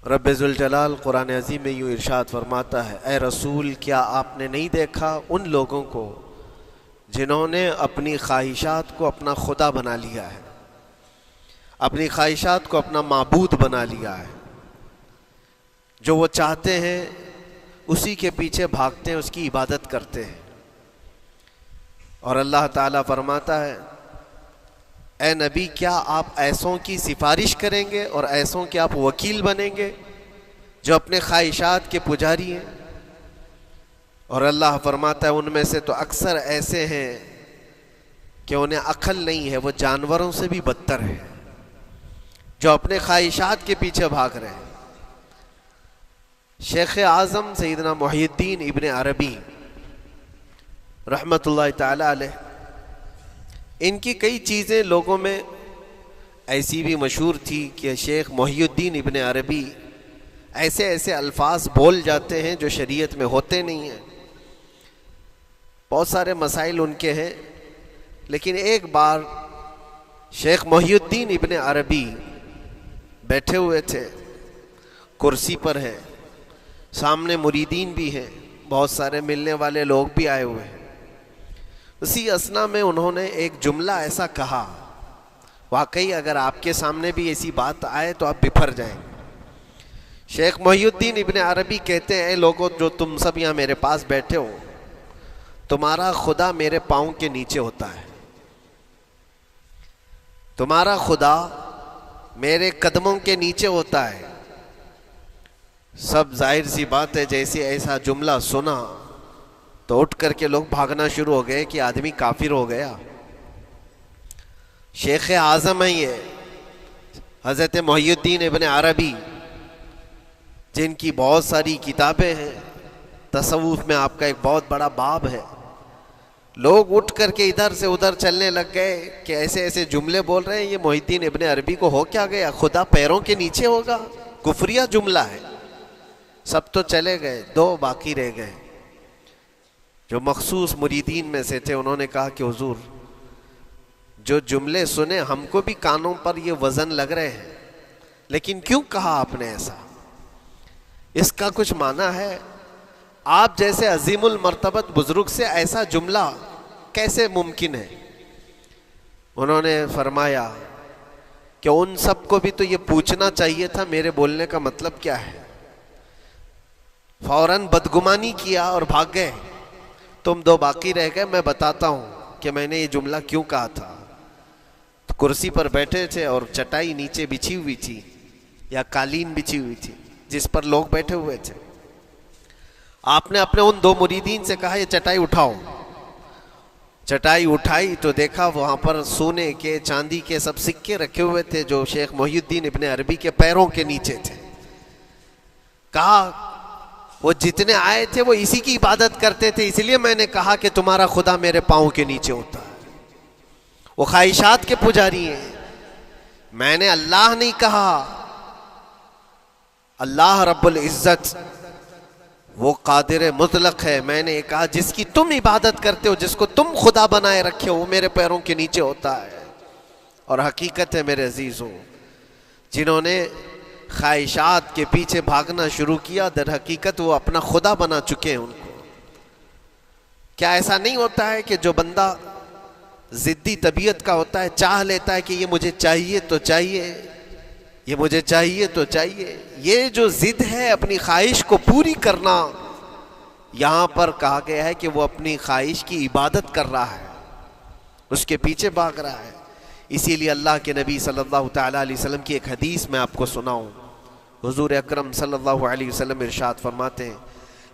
رب ذوالجلال قرآن عظیم میں یوں ارشاد فرماتا ہے، اے رسول کیا آپ نے نہیں دیکھا ان لوگوں کو جنہوں نے اپنی خواہشات کو اپنا خدا بنا لیا ہے، اپنی خواہشات کو اپنا معبود بنا لیا ہے، جو وہ چاہتے ہیں اسی کے پیچھے بھاگتے ہیں، اس کی عبادت کرتے ہیں۔ اور اللہ تعالیٰ فرماتا ہے، اے نبی کیا آپ ایسوں کی سفارش کریں گے اور ایسوں کے آپ وکیل بنیں گے جو اپنے خواہشات کے پجاری ہیں؟ اور اللہ فرماتا ہے ان میں سے تو اکثر ایسے ہیں کہ انہیں عقل نہیں ہے، وہ جانوروں سے بھی بدتر ہیں، جو اپنے خواہشات کے پیچھے بھاگ رہے ہیں۔ شیخ اعظم سیدنا محی الدین ابن عربی رحمۃ اللہ تعالی علیہ، ان کی کئی چیزیں لوگوں میں ایسی بھی مشہور تھی کہ شیخ محی الدین ابن عربی ایسے ایسے الفاظ بول جاتے ہیں جو شریعت میں ہوتے نہیں ہیں، بہت سارے مسائل ان کے ہیں۔ لیکن ایک بار شیخ محی الدین ابن عربی بیٹھے ہوئے تھے، کرسی پر ہیں، سامنے مریدین بھی ہیں، بہت سارے ملنے والے لوگ بھی آئے ہوئے ہیں۔ اسی اثنا میں انہوں نے ایک جملہ ایسا کہا، واقعی اگر آپ کے سامنے بھی ایسی بات آئے تو آپ بپھر جائیں۔ شیخ محی الدین ابن عربی کہتے ہیں، اے لوگوں جو تم سب یہاں میرے پاس بیٹھے ہو، تمہارا خدا میرے پاؤں کے نیچے ہوتا ہے، تمہارا خدا میرے قدموں کے نیچے ہوتا ہے۔ سب ظاہر سی بات ہے جیسے ایسا جملہ سنا تو اٹھ کر کے لوگ بھاگنا شروع ہو گئے کہ آدمی کافر ہو گیا۔ شیخ اعظم ہیں یہ حضرت محی الدین ابن عربی، جن کی بہت ساری کتابیں ہیں، تصوف میں آپ کا ایک بہت بڑا باب ہے۔ لوگ اٹھ کر کے ادھر سے ادھر چلنے لگ گئے کہ ایسے ایسے جملے بول رہے ہیں، یہ محی الدین ابن عربی کو ہو کیا گیا؟ خدا پیروں کے نیچے ہوگا؟ کفریہ جملہ ہے۔ سب تو چلے گئے، دو باقی رہ گئے جو مخصوص مریدین میں سے تھے۔ انہوں نے کہا کہ حضور جو جملے سنے ہم کو بھی کانوں پر یہ وزن لگ رہے ہیں، لیکن کیوں کہا آپ نے ایسا؟ اس کا کچھ معنی ہے؟ آپ جیسے عظیم المرتبت بزرگ سے ایسا جملہ کیسے ممکن ہے؟ انہوں نے فرمایا کہ ان سب کو بھی تو یہ پوچھنا چاہیے تھا میرے بولنے کا مطلب کیا ہے۔ فوراً بدگمانی کیا اور بھاگ گئے۔ تم دو باقی رہ گئے، میں بتاتا ہوں کہ میں نے یہ جملہ کیوں کہا تھا۔ کرسی پر بیٹھے تھے اور چٹائی نیچے بچھی ہوئی تھی یا قالین بچھی ہوئی تھی جس پر لوگ بیٹھے ہوئے تھے۔ آپ نے اپنے ان دو مریدین سے کہا یہ چٹائی اٹھاؤ۔ چٹائی اٹھائی تو دیکھا وہاں پر سونے کے چاندی کے سب سکے رکھے ہوئے تھے جو شیخ محی الدین ابن عربی کے پیروں کے نیچے تھے۔ کہا وہ جتنے آئے تھے وہ اسی کی عبادت کرتے تھے، اس لیے میں نے کہا کہ تمہارا خدا میرے پاؤں کے نیچے ہوتا ہے۔ وہ خواہشات کے پجاری ہیں، میں نے اللہ نہیں کہا۔ اللہ رب العزت وہ قادر مطلق ہے، میں نے کہا جس کی تم عبادت کرتے ہو، جس کو تم خدا بنائے رکھے ہو، وہ میرے پیروں کے نیچے ہوتا ہے۔ اور حقیقت ہے میرے عزیزوں، جنہوں نے خواہشات کے پیچھے بھاگنا شروع کیا، در حقیقت وہ اپنا خدا بنا چکے ہیں ان کو۔ کیا ایسا نہیں ہوتا ہے کہ جو بندہ ضدی طبیعت کا ہوتا ہے، چاہ لیتا ہے کہ یہ مجھے چاہیے تو چاہیے، یہ مجھے چاہیے تو چاہیے، یہ جو ضد ہے اپنی خواہش کو پوری کرنا، یہاں پر کہا گیا ہے کہ وہ اپنی خواہش کی عبادت کر رہا ہے، اس کے پیچھے بھاگ رہا ہے۔ اسی لیے اللہ کے نبی صلی اللہ تعالیٰ علیہ وسلم کی ایک حدیث میں آپ کو سناؤں۔ حضور اکرم صلی اللہ علیہ وسلم ارشاد فرماتے ہیں،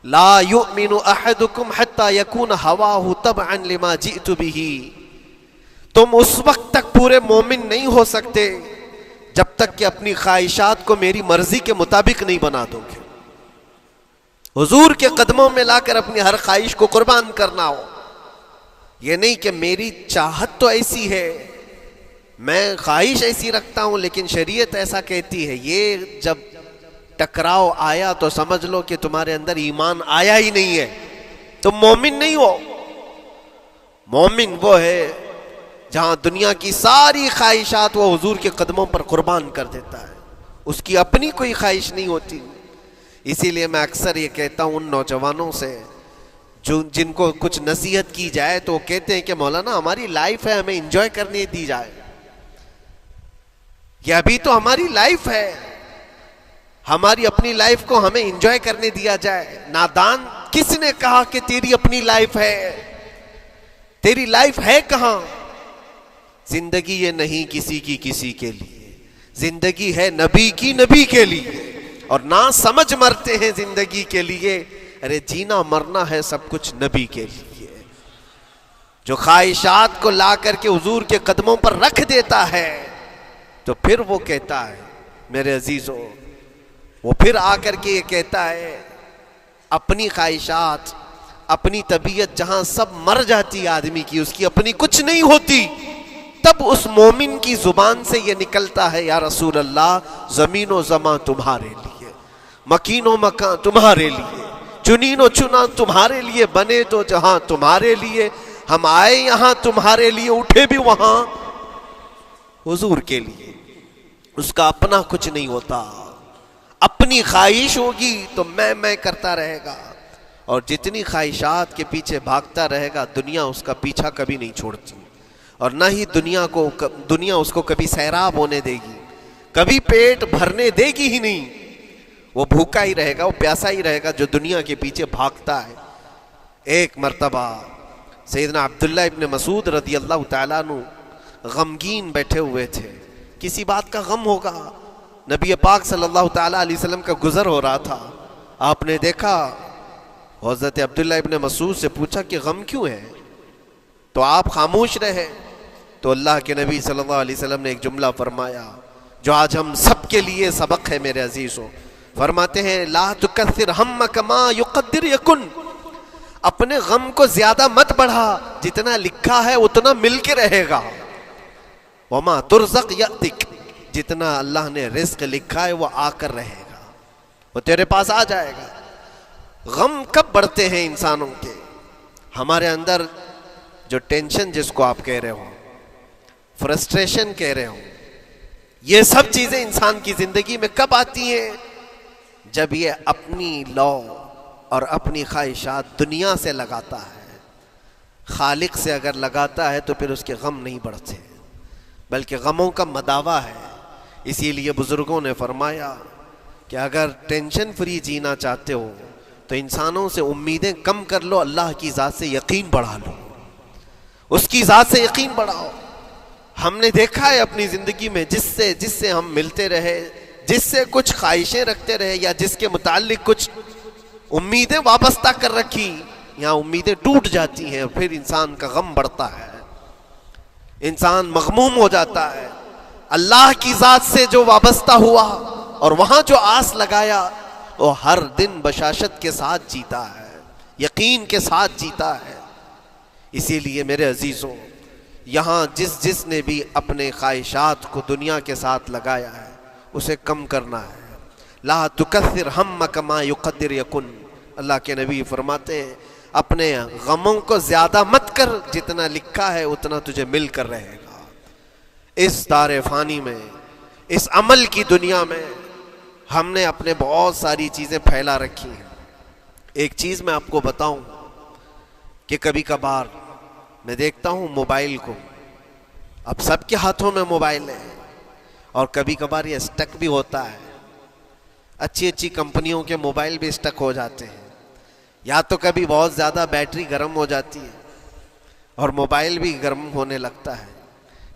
لا یؤمن احدکم حتی یکون ہواہ تبعا لما جئت بہ۔ تم اس وقت تک پورے مومن نہیں ہو سکتے جب تک کہ اپنی خواہشات کو میری مرضی کے مطابق نہیں بنا دو گے۔ حضور کے قدموں میں لا کر اپنی ہر خواہش کو قربان کرنا ہو۔ یہ نہیں کہ میری چاہت تو ایسی ہے، میں خواہش ایسی رکھتا ہوں لیکن شریعت ایسا کہتی ہے۔ یہ جب ٹکراؤ آیا تو سمجھ لو کہ تمہارے اندر ایمان آیا ہی نہیں ہے، تم مومن نہیں ہو۔ مومن وہ ہے جہاں دنیا کی ساری خواہشات وہ حضور کے قدموں پر قربان کر دیتا ہے، اس کی اپنی کوئی خواہش نہیں ہوتی. اسی لیے میں اکثر یہ کہتا ہوں ان نوجوانوں سے جن کو کچھ نصیحت کی جائے تو وہ کہتے ہیں کہ مولانا ہماری لائف ہے, ہمیں انجوائے کرنے دی جائے. یہ ابھی تو ہماری لائف ہے, ہماری اپنی لائف کو ہمیں انجوائے کرنے دیا جائے. نادان, کس نے کہا کہ تیری اپنی لائف ہے؟ تیری لائف ہے کہاں؟ زندگی یہ نہیں کسی کی کسی کے لیے, زندگی ہے نبی کی نبی کے لیے. اور نہ سمجھ مرتے ہیں زندگی کے لیے, ارے جینا مرنا ہے سب کچھ نبی کے لیے. جو خواہشات کو لا کر کے حضور کے قدموں پر رکھ دیتا ہے تو پھر وہ کہتا ہے میرے عزیزو, وہ پھر آ کر کے یہ کہتا ہے اپنی خواہشات, اپنی طبیعت جہاں سب مر جاتی آدمی کی, اس کی اپنی کچھ نہیں ہوتی, تب اس مومن کی زبان سے یہ نکلتا ہے یا رسول اللہ زمین و زمان تمہارے لیے, مکین و مکان تمہارے لیے, چنین و چنا تمہارے لیے, بنے تو جہاں تمہارے لیے, ہم آئے یہاں تمہارے لیے, اٹھے بھی وہاں حضور کے لیے. اس کا اپنا کچھ نہیں ہوتا, اپنی خواہش ہوگی تو میں کرتا رہے گا, اور جتنی خواہشات کے پیچھے بھاگتا رہے گا دنیا اس کا پیچھا کبھی نہیں چھوڑتی, اور نہ ہی دنیا اس کو کبھی سیراب ہونے دے گی, کبھی پیٹ بھرنے دے گی ہی نہیں. وہ بھوکا ہی رہے گا, وہ پیاسا ہی رہے گا جو دنیا کے پیچھے بھاگتا ہے. ایک مرتبہ سیدنا عبداللہ ابن مسعود رضی اللہ تعالیٰ عنہ غمگین بیٹھے ہوئے تھے, کسی بات کا غم ہوگا. نبی پاک صلی اللہ تعالیٰ علیہ وسلم کا گزر ہو رہا تھا, آپ نے دیکھا, حضرت عبداللہ ابن مسعود سے پوچھا کہ غم کیوں ہے, تو آپ خاموش رہے. تو اللہ کے نبی صلی اللہ علیہ وسلم نے ایک جملہ فرمایا جو آج ہم سب کے لیے سبق ہے میرے عزیزوں. فرماتے ہیں لا تکثر ہمک ما یقدر یکن, اپنے غم کو زیادہ مت بڑھا, جتنا لکھا ہے اتنا مل کے رہے گا. وما ترزق یأتک, جتنا اللہ نے رزق لکھا ہے وہ آ کر رہے گا, وہ تیرے پاس آ جائے گا. غم کب بڑھتے ہیں انسانوں کے؟ ہمارے اندر جو ٹینشن جس کو آپ کہہ رہے ہو, فرسٹریشن کہہ رہے ہو, یہ سب چیزیں انسان کی زندگی میں کب آتی ہیں؟ جب یہ اپنی لو اور اپنی خواہشات دنیا سے لگاتا ہے. خالق سے اگر لگاتا ہے تو پھر اس کے غم نہیں بڑھتے, بلکہ غموں کا مداوا ہے. اسی لیے بزرگوں نے فرمایا کہ اگر ٹینشن فری جینا چاہتے ہو تو انسانوں سے امیدیں کم کر لو, اللہ کی ذات سے یقین بڑھا لو, اس کی ذات سے یقین بڑھاؤ. ہم نے دیکھا ہے اپنی زندگی میں جس سے ہم ملتے رہے, جس سے کچھ خواہشیں رکھتے رہے, یا جس کے متعلق کچھ امیدیں وابستہ کر رکھی, یہاں امیدیں ٹوٹ جاتی ہیں, پھر انسان کا غم بڑھتا ہے, انسان مغموم ہو جاتا ہے. اللہ کی ذات سے جو وابستہ ہوا اور وہاں جو آس لگایا وہ ہر دن بشاشت کے ساتھ جیتا ہے, یقین کے ساتھ جیتا ہے. اسی لیے میرے عزیزوں, یہاں جس نے بھی اپنے خواہشات کو دنیا کے ساتھ لگایا ہے اسے کم کرنا ہے. لا تکثر ہمک ما یقدر یکن, اللہ کے نبی فرماتے ہیں اپنے غموں کو زیادہ مت کر, جتنا لکھا ہے اتنا تجھے مل کر رہے گا. اس دار فانی میں, اس عمل کی دنیا میں ہم نے اپنے بہت ساری چیزیں پھیلا رکھی ہیں. ایک چیز میں آپ کو بتاؤں کہ کبھی کبھار میں دیکھتا ہوں موبائل کو, اب سب کے ہاتھوں میں موبائل ہے, اور کبھی کبھار یہ اسٹک بھی ہوتا ہے. اچھی کمپنیوں کے موبائل بھی اسٹک ہو جاتے ہیں, یا تو کبھی بہت زیادہ بیٹری گرم ہو جاتی ہے اور موبائل بھی گرم ہونے لگتا ہے.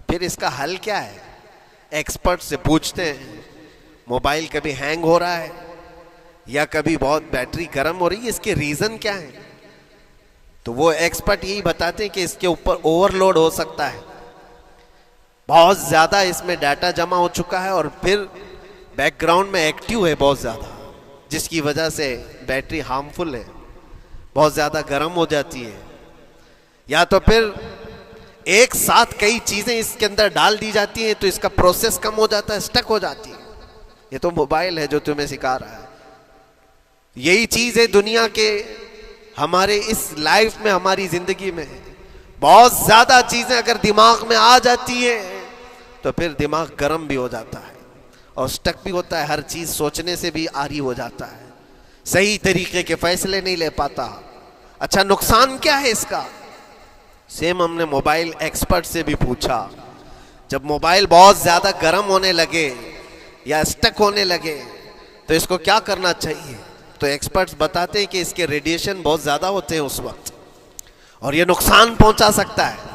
پھر اس کا حل کیا ہے؟ ایکسپرٹ سے پوچھتے ہیں موبائل کبھی ہینگ ہو رہا ہے یا کبھی بہت بیٹری گرم ہو رہی ہے, اس کے ریزن کیا ہے؟ تو وہ ایکسپرٹ یہی بتاتے ہیں کہ اس کے اوپر اوور لوڈ ہو سکتا ہے, بہت زیادہ اس میں ڈیٹا جمع ہو چکا ہے اور پھر بیک گراؤنڈ میں ایکٹیو ہے بہت زیادہ, جس کی وجہ سے بیٹری ہارمفل ہے, بہت زیادہ گرم ہو جاتی ہے. یا تو پھر ایک ساتھ کئی چیزیں اس کے اندر ڈال دی جاتی ہیں تو اس کا پروسیس کم ہو جاتا ہے, اسٹک ہو جاتی ہے. یہ تو موبائل ہے جو تمہیں سکھا رہا ہے. یہی چیز ہے دنیا کے ہمارے اس لائف میں, ہماری زندگی میں بہت زیادہ چیزیں اگر دماغ میں آ جاتی ہیں تو پھر دماغ گرم بھی ہو جاتا ہے, اور اسٹک بھی ہوتا ہے, ہر چیز سوچنے سے بھی عاری ہو جاتا ہے, صحیح طریقے کے فیصلے نہیں لے پاتا. اچھا نقصان کیا ہے اس کا؟ سیم ہم نے موبائل ایکسپرٹ سے بھی پوچھا, جب موبائل بہت زیادہ گرم ہونے لگے یا اسٹک ہونے لگے تو اس کو کیا کرنا چاہیے؟ تو ایکسپرٹس بتاتے ہیں کہ اس کے ریڈیشن بہت زیادہ ہوتے ہیں اس وقت, اور یہ نقصان پہنچا سکتا ہے.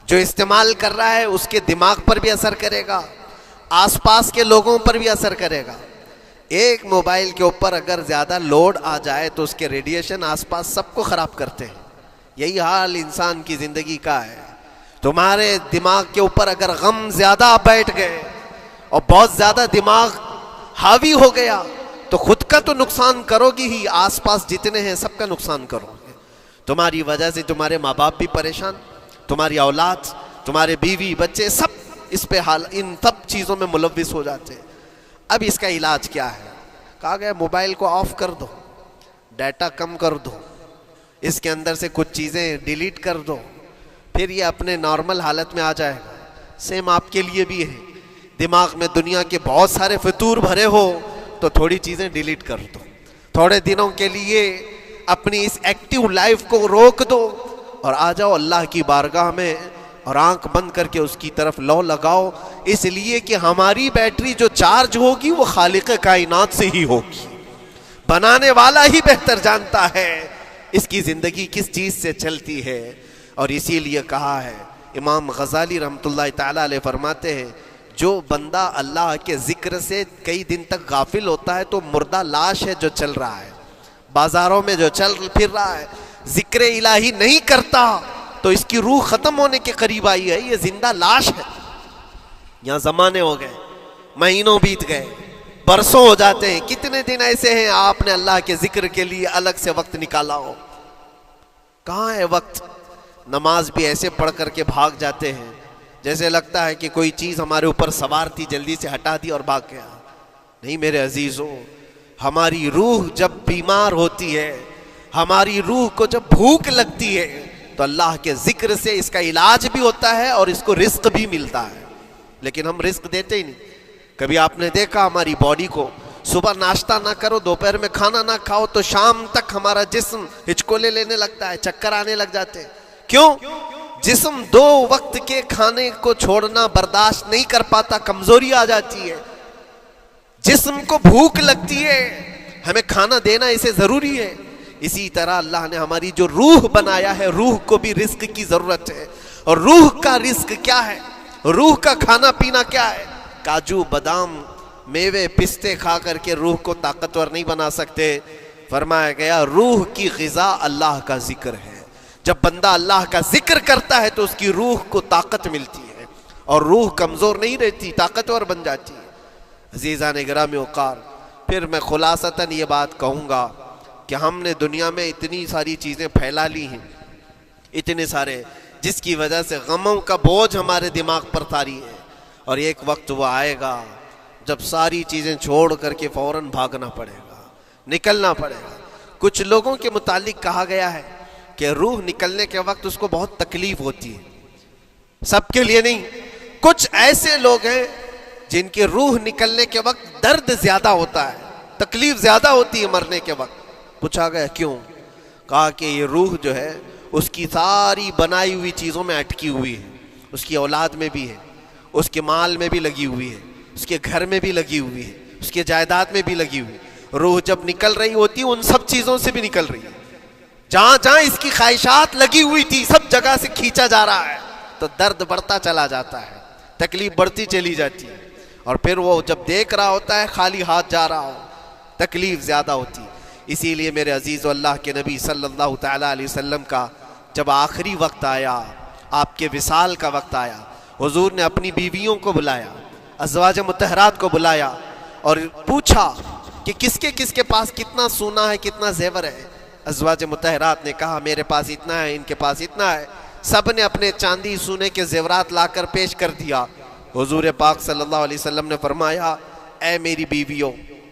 جو استعمال کر رہا ہے اس کے دماغ پر بھی اثر کرے گا, آس پاس کے لوگوں پر بھی اثر کرے گا. ایک موبائل کے اوپر اگر زیادہ لوڈ آ جائے تو اس کے ریڈیشن آس پاس سب کو خراب کرتے ہیں. یہی حال انسان کی زندگی کا ہے. تمہارے دماغ کے اوپر اگر غم زیادہ بیٹھ گئے اور بہت زیادہ دماغ حاوی ہو گیا تو خود کا تو نقصان کرو گی ہی, آس پاس جتنے ہیں سب کا نقصان کرو گے. تمہاری وجہ سے تمہارے ماں باپ بھی پریشان, تمہاری اولاد, تمہارے بیوی بچے سب اس پہ ان سب چیزوں میں ملوث ہو جاتے ہیں. اب اس کا علاج کیا ہے؟ کہا گیا موبائل کو آف کر دو, ڈیٹا کم کر دو, اس کے اندر سے کچھ چیزیں ڈیلیٹ کر دو, پھر یہ اپنے نارمل حالت میں آ جائے گا. سیم آپ کے لیے بھی ہے, دماغ میں دنیا کے بہت سارے فطور بھرے ہو تو تھوڑی چیزیں ڈیلیٹ کر دو, تھوڑے دنوں کے لیے اپنی اس ایکٹیو لائف کو روک دو اور آ جاؤ اللہ کی بارگاہ میں اور آنکھ بند کر کے اس کی طرف لو لگاؤ. اس لیے کہ ہماری بیٹری جو چارج ہوگی وہ خالق کائنات سے ہی ہوگی, بنانے والا ہی بہتر جانتا ہے اس کی زندگی کس چیز سے چلتی ہے. اور اسی لیے کہا ہے, امام غزالی رحمۃ اللہ تعالی علیہ فرماتے ہیں, جو بندہ اللہ کے ذکر سے کئی دن تک غافل ہوتا ہے تو مردہ لاش ہے جو چل رہا ہے, بازاروں میں جو چل پھر رہا ہے, ذکر الہی نہیں کرتا تو اس کی روح ختم ہونے کے قریب آئی ہے, یہ زندہ لاش ہے. یہاں زمانے ہو گئے, مہینوں بیت گئے, برسوں ہو جاتے ہیں, کتنے دن ایسے ہیں آپ نے اللہ کے ذکر کے لیے الگ سے وقت نکالا ہو؟ کہاں ہے وقت؟ نماز بھی ایسے پڑھ کر کے بھاگ جاتے ہیں جیسے لگتا ہے کہ کوئی چیز ہمارے اوپر سوار تھی, جلدی سے ہٹا دی اور بھاگ گیا. نہیں میرے عزیزوں, ہماری روح جب بیمار ہوتی ہے, ہماری روح کو جب بھوک لگتی ہے تو اللہ کے ذکر سے اس کا علاج بھی ہوتا ہے اور اس کو رزق بھی ملتا ہے. لیکن ہم رزق دیتے ہی نہیں. کبھی آپ نے دیکھا ہماری باڈی کو, صبح ناشتہ نہ کرو, دوپہر میں کھانا نہ کھاؤ تو شام تک ہمارا جسم ہچکولے لینے لگتا ہے, چکر آنے لگ جاتے ہیں. کیوں؟ جسم 2 وقت کے کھانے کو چھوڑنا برداشت نہیں کر پاتا, کمزوری آ جاتی ہے. جسم کو بھوک لگتی ہے, ہمیں کھانا دینا اسے ضروری ہے. اسی طرح اللہ نے ہماری جو روح بنایا ہے, روح کو بھی رزق کی ضرورت ہے. اور روح کا رزق کیا ہے؟ روح کا کھانا پینا کیا ہے؟ کاجو بادام میوے پستے کھا کر کے روح کو طاقتور نہیں بنا سکتے. فرمایا گیا روح کی غذا اللہ کا ذکر ہے. جب بندہ اللہ کا ذکر کرتا ہے تو اس کی روح کو طاقت ملتی ہے اور روح کمزور نہیں رہتی, طاقتور بن جاتی ہے. عزیزان گرامی وقار, پھر میں خلاصتاً یہ بات کہوں گا کہ ہم نے دنیا میں اتنی ساری چیزیں پھیلا لی ہیں, اتنے سارے, جس کی وجہ سے غموں کا بوجھ ہمارے دماغ پر طاری ہے. اور ایک وقت وہ آئے گا جب ساری چیزیں چھوڑ کر کے فوراً بھاگنا پڑے گا, نکلنا پڑے گا. کچھ لوگوں کے متعلق کہا گیا ہے کہ روح نکلنے کے وقت اس کو بہت تکلیف ہوتی ہے, سب کے لیے نہیں. کچھ ایسے لوگ ہیں جن کے روح نکلنے کے وقت درد زیادہ ہوتا ہے, تکلیف زیادہ ہوتی ہے مرنے کے وقت. پوچھا گیا کیوں؟ کہا کہ یہ روح جو ہے اس کی ساری بنائی ہوئی چیزوں میں اٹکی ہوئی ہے, اس کی اولاد میں بھی ہے, اس کے مال میں بھی لگی ہوئی ہے, اس کے گھر میں بھی لگی ہوئی ہے, اس کے جائیداد میں بھی لگی ہوئی. روح جب نکل رہی ہوتی ہے ان سب چیزوں سے بھی نکل رہی ہے, جہاں جہاں اس کی خواہشات لگی ہوئی تھی سب جگہ سے کھینچا جا رہا ہے, تو درد بڑھتا چلا جاتا ہے, تکلیف بڑھتی چلی جاتی ہے. اور پھر وہ جب دیکھ رہا ہوتا ہے خالی ہاتھ جا رہا ہو, تکلیف زیادہ ہوتی. اسی لیے میرے عزیز و اللہ کے نبی صلی اللہ تعالیٰ علیہ وسلم کا جب آخری وقت آیا, آپ کے وصال کا وقت آیا, حضور نے اپنی بیویوں کو بلایا, ازواج مطہرات کو بلایا اور پوچھا کہ کس کے پاس کتنا سونا ہے, کتنا زیور ہے. ازواج مطہرات نے کہا میرے پاس اتنا ہے, ان کے پاس اتنا ہے. سب نے اپنے چاندی سونے کے زیورات لا کر پیش کر دیا. حضور پاک صلی اللہ علیہ وسلم نے فرمایا اے میری بیویوں,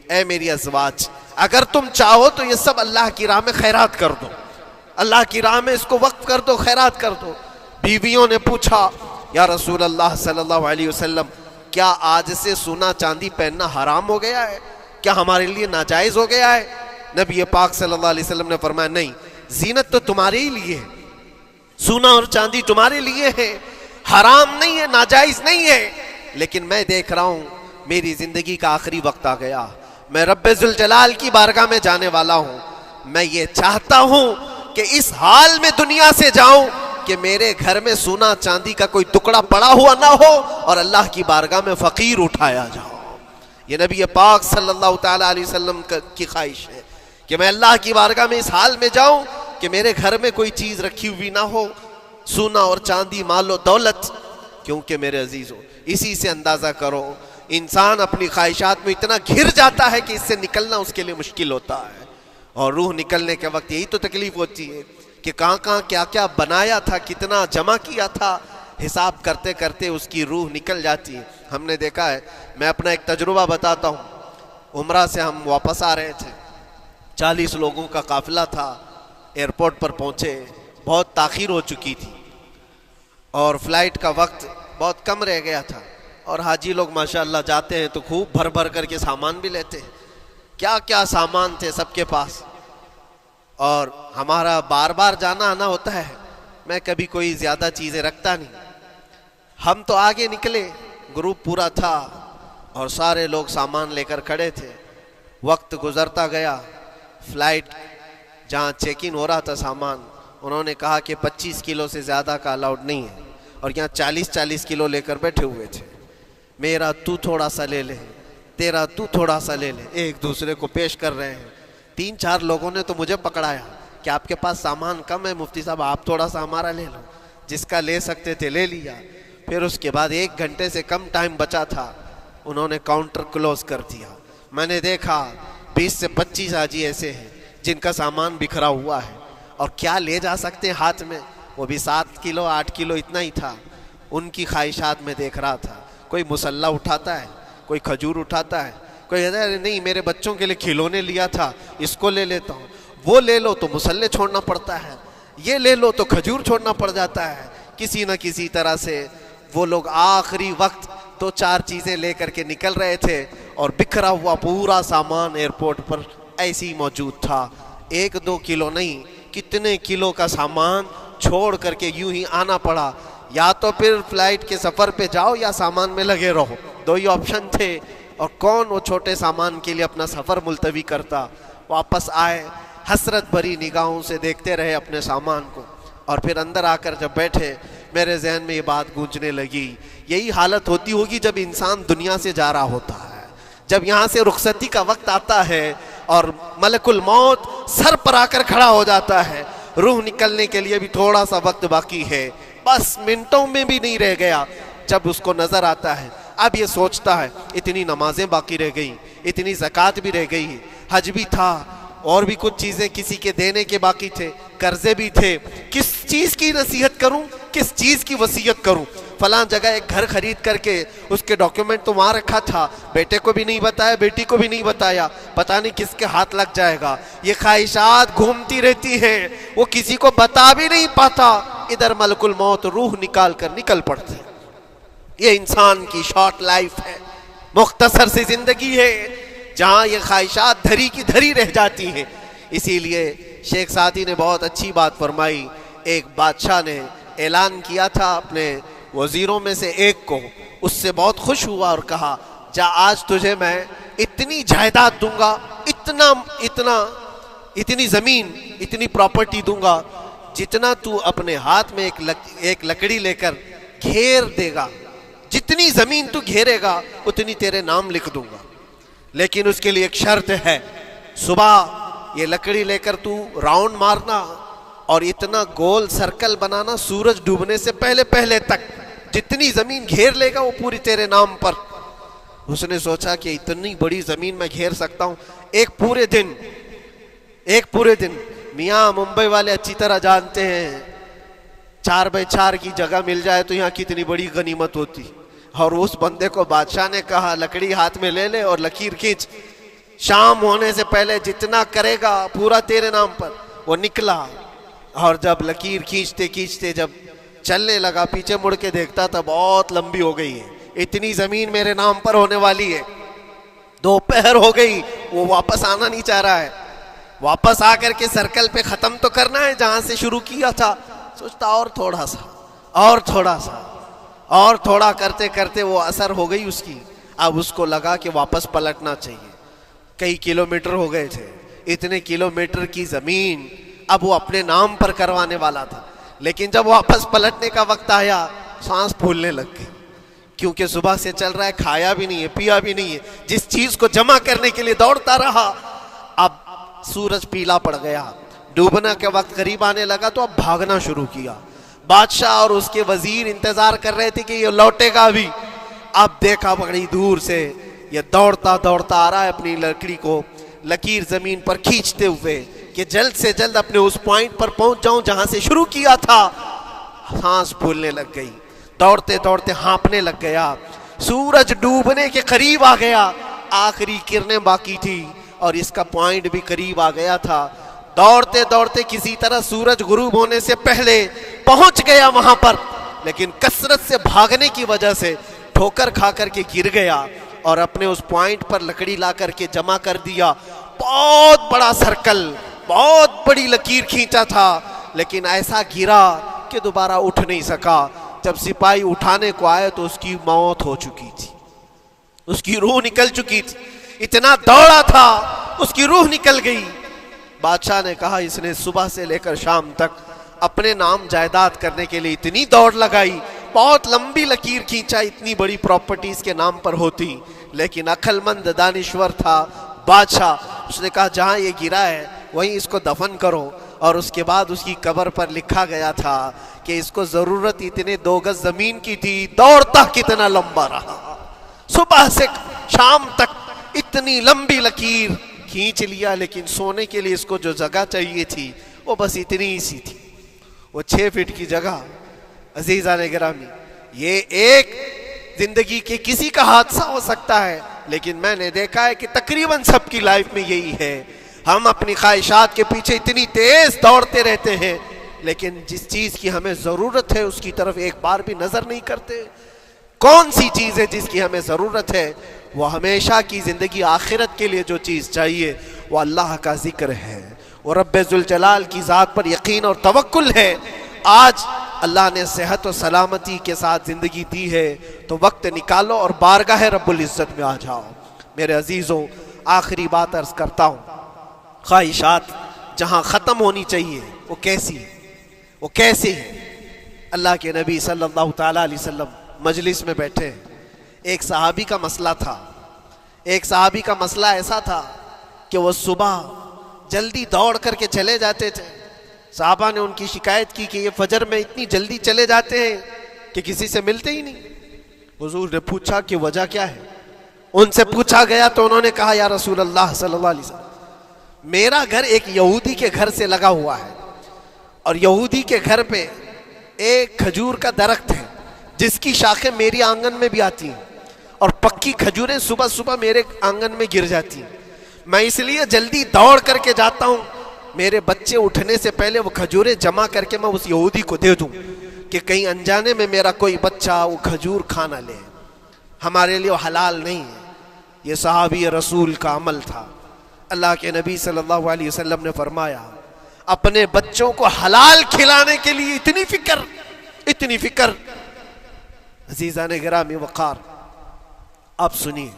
اے میری ازواج, اگر تم چاہو تو یہ سب اللہ کی راہ میں خیرات کر دو, اللہ کی راہ میں اس کو وقف کر دو, خیرات کر دو. بیویوں نے پوچھا یا رسول اللہ صلی اللہ علیہ وسلم کیا آج سے سونا چاندی پہننا حرام ہو گیا ہے؟ کیا ہمارے لیے ناجائز ہو گیا ہے؟ نبی پاک صلی اللہ علیہ وسلم نے فرمایا نہیں، زینت تو تمہارے ہی لیے ہے، سونا اور چاندی تمہارے لیے ہے، حرام نہیں ہے، ناجائز نہیں ہے، لیکن میں دیکھ رہا ہوں میری زندگی کا آخری وقت آ گیا، میں رب ذوالجلال کی بارگاہ میں جانے والا ہوں، میں یہ چاہتا ہوں کہ اس حال میں دنیا سے جاؤں کہ میرے گھر میں سونا چاندی کا کوئی ٹکڑا پڑا ہوا نہ ہو اور اللہ کی بارگاہ میں فقیر اٹھایا جاؤ۔ یہ نبی پاک صلی اللہ تعالیٰ علیہ وسلم کی خواہش ہے کہ میں اللہ کی بارگاہ میں اس حال میں جاؤں کہ میرے گھر میں کوئی چیز رکھی ہوئی نہ ہو، سونا اور چاندی، مال و دولت، کیونکہ میرے عزیزوں اسی سے اندازہ کرو انسان اپنی خواہشات میں اتنا گھر جاتا ہے کہ اس سے نکلنا اس کے لیے مشکل ہوتا ہے، اور روح نکلنے کے وقت یہی تو تکلیف ہوتی ہے کہ کہاں کہاں کیا کیا بنایا تھا، کتنا جمع کیا تھا، حساب کرتے کرتے اس کی روح نکل جاتی ہے۔ ہم نے دیکھا ہے، میں اپنا ایک تجربہ بتاتا ہوں، عمرہ سے ہم واپس آ رہے تھے، 40 لوگوں کا قافلہ تھا، ایئرپورٹ پر پہنچے، بہت تاخیر ہو چکی تھی اور فلائٹ کا وقت بہت کم رہ گیا تھا، اور حاجی لوگ ماشاءاللہ جاتے ہیں تو خوب بھر بھر کر کے سامان بھی لیتے ہیں، کیا کیا سامان تھے سب کے پاس، اور ہمارا بار بار جانا آنا ہوتا ہے، میں کبھی کوئی زیادہ چیزیں رکھتا نہیں۔ ہم تو آگے نکلے، گروپ پورا تھا اور سارے لوگ سامان لے کر کھڑے تھے، وقت گزرتا گیا، فلائٹ جہاں چیک ان ہو رہا تھا سامان، انہوں نے کہا کہ 25 کلو سے زیادہ کا الاؤڈ نہیں ہے، اور یہاں 40 کلو لے کر بیٹھے ہوئے تھے، میرا تو تھوڑا سا لے لے، تیرا تو تھوڑا سا لے لے، ایک دوسرے کو پیش کر رہے ہیں۔ 3-4 لوگوں نے تو مجھے پکڑایا کہ آپ کے پاس سامان کم ہے مفتی صاحب، آپ تھوڑا سا ہمارا لے لو، جس کا لے سکتے تھے لے لیا۔ پھر اس کے بعد 1 گھنٹے سے کم ٹائم بچا تھا، انہوں نے کاؤنٹر کلوز کر دیا، میں نے دیکھا 20 سے 25 حاجی ایسے ہیں جن کا سامان بکھرا ہوا ہے، اور کیا لے جا سکتے ہیں ہاتھ میں، وہ بھی 7 کلو 8 کلو اتنا ہی تھا۔ ان کی خواہشات میں دیکھ رہا تھا، کوئی مسلح اٹھاتا ہے، کوئی کھجور اٹھاتا ہے، کوئی کہتا ہے نہیں میرے بچوں کے لیے کھلونے لیا تھا اس کو لے لیتا ہوں، وہ لے لو تو مسلح چھوڑنا پڑتا ہے، یہ لے لو تو کھجور چھوڑنا پڑ جاتا ہے۔ کسی نہ کسی طرح سے وہ لوگ آخری وقت 2-4 چیزیں لے کر کے نکل رہے تھے، اور بکھرا ہوا پورا سامان ایئرپورٹ پر ایسے ہی موجود تھا، 1-2 کلو نہیں، کتنے کلو کا سامان چھوڑ کر کے یوں ہی آنا پڑا۔ یا تو پھر فلائٹ کے سفر پہ جاؤ یا سامان میں لگے رہو، 2 ہی آپشن تھے، اور کون وہ چھوٹے سامان کے لیے اپنا سفر ملتوی کرتا۔ واپس آئے، حسرت بھری نگاہوں سے دیکھتے رہے اپنے سامان کو، اور پھر اندر آ کر جب بیٹھے میرے ذہن میں یہ بات گونجنے لگی، یہی حالت ہوتی ہوگی جب انسان دنیا سے جا رہا ہوتا ہے، جب یہاں سے رخصتی کا وقت آتا ہے اور ملک الموت سر پر آ کر کھڑا ہو جاتا ہے، روح نکلنے کے لیے بھی تھوڑا سا وقت باقی ہے، بس منٹوں میں بھی نہیں رہ گیا، جب اس کو نظر آتا ہے اب یہ سوچتا ہے اتنی نمازیں باقی رہ گئی، اتنی زکوٰۃ بھی رہ گئی، حج بھی تھا، اور بھی کچھ چیزیں کسی کے دینے کے باقی تھے، قرضے بھی تھے، کس چیز کی نصیحت کروں، کس چیز کی وصیت کروں؟ فلاں جگہ ایک گھر خرید کر کے اس کے ڈاکیومنٹ تو وہاں رکھا تھا، بیٹے کو بھی نہیں بتایا، بیٹی کو بھی نہیں بتایا، پتہ نہیں کس کے ہاتھ لگ جائے گا۔ یہ خواہشات گھومتی رہتی ہیں، وہ کسی کو بتا بھی نہیں پاتا، ادھر ملک الموت روح نکال کر نکل پڑتے۔ یہ انسان کی شارٹ لائف ہے، مختصر سی زندگی ہے، جہاں یہ خواہشات دھری کی دھری رہ جاتی ہیں۔ اسی لیے شیخ سعدی نے بہت اچھی بات فرمائی، ایک بادشاہ نے اعلان کیا تھا اپنے وزیروں میں سے ایک کو، اس سے بہت خوش ہوا اور کہا جا آج تجھے میں اتنی جائیداد دوں گا، اتنی زمین، اتنی پراپرٹی دوں گا، جتنا تو اپنے ہاتھ میں ایک لکڑی لے کر گھیر دے گا، جتنی زمین تو گھیرے گا اتنی تیرے نام لکھ دوں گا، لیکن اس کے لیے ایک شرط ہے، صبح یہ لکڑی لے کر تو راؤنڈ مارنا اور اتنا گول سرکل بنانا سورج ڈوبنے سے پہلے پہلے تک، جتنی زمین گھیر لے گا وہ پوری تیرے نام پر۔ اس نے سوچا کہ اتنی بڑی زمین میں گھیر سکتا ہوں، ایک پورے دن میاں ممبئی والے اچھی طرح جانتے ہیں 4x4 کی جگہ مل جائے تو یہاں کتنی بڑی غنیمت ہوتی، اور اس بندے کو بادشاہ نے کہا لکڑی ہاتھ میں لے لے اور لکیر کھینچ، شام ہونے سے پہلے جتنا کرے گا پورا تیرے نام پر۔ وہ نکلا، اور جب لکیر کھینچتے کھینچتے جب چلنے لگا، پیچھے مڑ کے دیکھتا تھا بہت لمبی ہو گئی ہے، اتنی زمین میرے نام پر ہونے والی ہے. دوپہر ہو گئی, وہ واپس آنا نہیں چاہ رہا ہے. واپس آ کر کے سرکل پہ ختم تو کرنا ہے جہاں سے شروع کیا تھا. سوچتا اور تھوڑا سا, اور تھوڑا سا, اور تھوڑا کرتے کرتے وہ اثر ہو گئی اس کی. اب اس کو لگا کہ واپس پلٹنا چاہیے. کئی کلومیٹر ہو گئے تھے, اتنے کلومیٹر کی زمین اب وہ اپنے نام پر کروانے والا تھا. لیکن جب واپس پلٹنے کا وقت آیا, سانس پھولنے لگ گئی, کیونکہ صبح سے چل رہا ہے, کھایا بھی نہیں ہے, پیا بھی نہیں ہے, جس چیز کو جمع کرنے کے لیے دوڑتا رہا. اب سورج پیلا پڑ گیا, ڈوبنا کے وقت قریب آنے لگا تو اب بھاگنا شروع کیا. بادشاہ اور اس کے وزیر انتظار کر رہے تھے کہ یہ لوٹے گا بھی. اب دیکھا بڑی دور سے یہ دوڑتا دوڑتا آ رہا ہے, اپنی لکڑی کو لکیر زمین پر کھینچتے ہوئے کہ جلد سے جلد اپنے اس پوائنٹ پر پہنچ جاؤں جہاں سے شروع کیا تھا. سانس پھولنے لگ گئی, دوڑتے دوڑتے ہانپنے لگ گیا. سورج ڈوبنے کے قریب آ گیا, آخری کرنیں باقی تھی اور اس کا پوائنٹ بھی قریب آ گیا تھا. دوڑتے دوڑتے کسی طرح سورج غروب ہونے سے پہلے پہنچ گیا وہاں پر, لیکن کثرت سے بھاگنے کی وجہ سے ٹھوکر کھا کر کے گر گیا اور اپنے اس پوائنٹ پر لکڑی لا کر کے جمع کر دیا. بہت بڑا سرکل, بہت بڑی لکیر کھینچا تھا, لیکن ایسا گرا کہ دوبارہ اٹھ نہیں سکا. جب سپاہی اٹھانے کو آئے تو اس کی موت ہو چکی تھی, اس کی روح نکل چکی تھی. اتنا دوڑا تھا, اس کی روح نکل گئی. بادشاہ نے کہا اس نے صبح سے لے کر شام تک اپنے نام جائیداد کرنے کے لیے اتنی دوڑ لگائی, بہت لمبی لکیر کھینچا, اتنی بڑی پراپرٹیز کے نام پر ہوتی, لیکن عقل مند دانشور تھا بادشاہ. اس نے کہا جہاں یہ گرا ہے وہیں اس کو دفن کرو. اور اس کے بعد اس کی قبر پر لکھا گیا تھا کہ اس کو ضرورت اتنے 2 گز زمین کی تھی, دوڑتا کتنا لمبا رہا, صبح سے شام تک اتنی لمبی لکیر کھینچ لیا, لیکن سونے کے لیے اس کو جو جگہ چاہیے تھی وہ بس اتنی ہی سی تھی, وہ 6 فٹ کی جگہ. عزیزان گرامی, یہ ایک زندگی کے کسی کا حادثہ ہو سکتا ہے, لیکن میں نے دیکھا ہے کہ تقریباً سب کی لائف میں یہی ہے. ہم اپنی خواہشات کے پیچھے اتنی تیز دوڑتے رہتے ہیں, لیکن جس چیز کی ہمیں ضرورت ہے اس کی طرف ایک بار بھی نظر نہیں کرتے. کون سی چیز ہے جس کی ہمیں ضرورت ہے؟ وہ ہمیشہ کی زندگی آخرت کے لیے جو چیز چاہیے وہ اللہ کا ذکر ہے, وہ رب ذوالجلال کی ذات پر یقین اور توکل ہے. آج اللہ نے صحت و سلامتی کے ساتھ زندگی دی ہے تو وقت نکالو اور بارگاہ رب العزت میں آ جاؤ. میرے عزیزوں, آخری بات عرض کرتا ہوں, خواہشات جہاں ختم ہونی چاہیے وہ کیسی ہے, وہ کیسے ہے؟ اللہ کے نبی صلی اللہ تعالیٰ علیہ وسلم مجلس میں بیٹھے, ایک صحابی کا مسئلہ تھا. ایک صحابی کا مسئلہ ایسا تھا کہ وہ صبح جلدی دوڑ کر کے چلے جاتے تھے. صحابہ نے ان کی شکایت کی کہ یہ فجر میں اتنی جلدی چلے جاتے ہیں کہ کسی سے ملتے ہی نہیں. حضور نے پوچھا کہ وجہ کیا ہے؟ ان سے پوچھا گیا تو انہوں نے کہا یا رسول اللہ صلی اللہ علیہ وسلم, میرا گھر ایک یہودی کے گھر سے لگا ہوا ہے, اور یہودی کے گھر پہ ایک کھجور کا درخت ہے جس کی شاخیں میری آنگن میں بھی آتی ہیں, اور پکی کھجوریں صبح صبح میرے آنگن میں گر جاتی ہیں. میں اس لیے جلدی دوڑ کر کے جاتا ہوں, میرے بچے اٹھنے سے پہلے وہ کھجوریں جمع کر کے میں اس یہودی کو دے دوں کہ کہیں انجانے میں میرا کوئی بچہ وہ کھجور کھا نہ لے, ہمارے لیے وہ حلال نہیں ہے. یہ صحابی رسول کا عمل تھا. اللہ کے نبی صلی اللہ علیہ وسلم نے فرمایا اپنے بچوں کو حلال کھلانے کے لیے اتنی فکر, اتنی فکر. عزیزان گرامی وقار, اب سنیے,